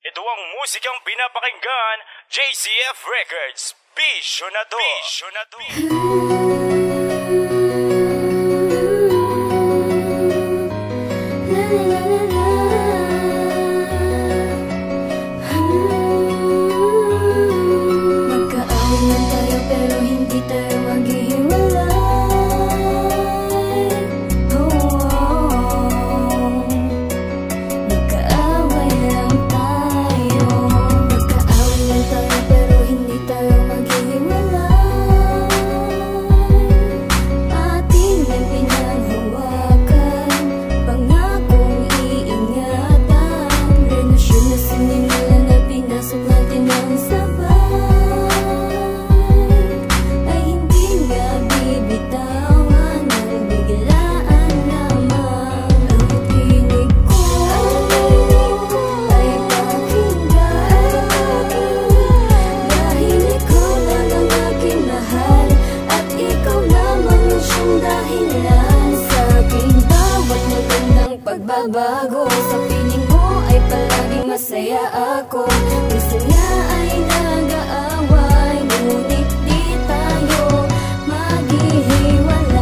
Ito ang musikang pinapakinggan, JCF Records, Bisyo na to. Bisyo na to. Magkaawan tayo pero hindi tayo maghihiwalay. Pagbabago sa piling mo ay palaging masaya ako. Gusto niya ay nag-aaway, ngunit di tayo maghihiwalay.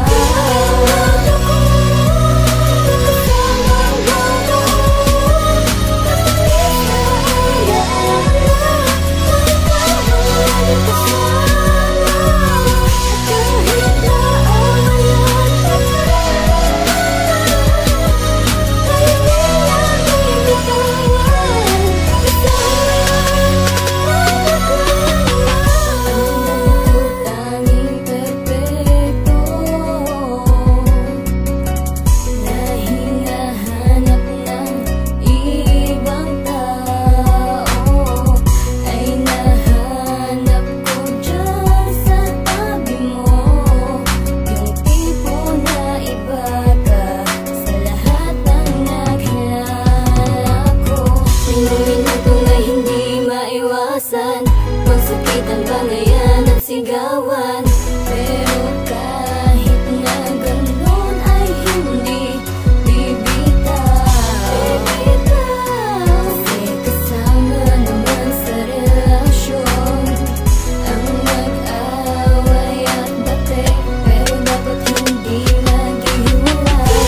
Magsakitan, bangayan at sigawan, pero kahit na ganun ay hindi bibitaw. Kasi kasama naman sa relasyon ang mag-away at dati, pero dapat hindi maghihiwalay.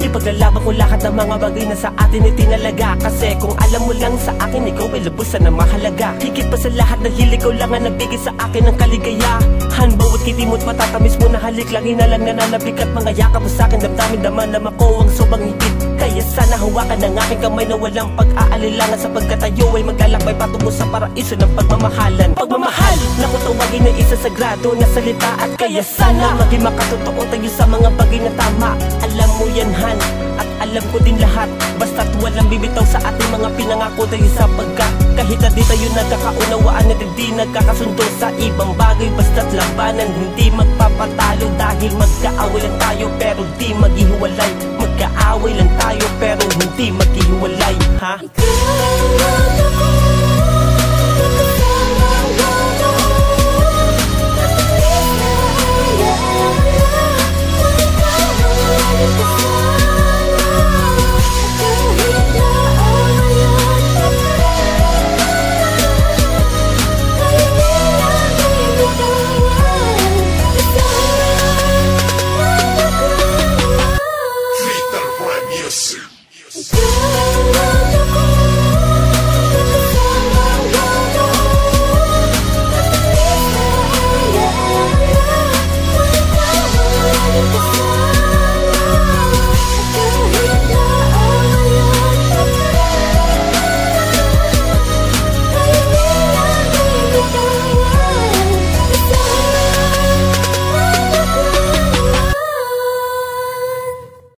Ipaglalaban ko lahat ng mga bagay na sa atin ay tinalaga. Kasi kung alam mo lang sa akin, ikaw ay lubusan na mahalaga. Higit pa sa lahat dahil ikaw lang ang nabigay sa akin ng kaligayahan. Bawat kiti mo't matatamis mo na halik, lagi na lang nananabik at mga yakap mo sa'kin. Damdamin naman ko ang sobrang higit. Kaya sana hawakan ng aking kamay na walang pag-aalilangan, sapagkat tayo ay maglalakbay patungo sa paraiso ng pagmamahalan. Pagmamahal na kung tawagin na isa sagrado na salita, at kaya sana maging makatotoo tayo sa mga bagay na tama. Alam mo yan, Han, at alam ko din lahat, basta't walang bibitaw sa ating mga pinangako tayo, sapagkat kahit na di tayo nagkakaunawaan at hindi nagkakasundo sa ibang bagay, basta't labanan hindi magpapatalo. Dahil magkaaway lang tayo pero di maghihiwalay. Magkaaway lang tayo pero hindi maghihiwalay, ha?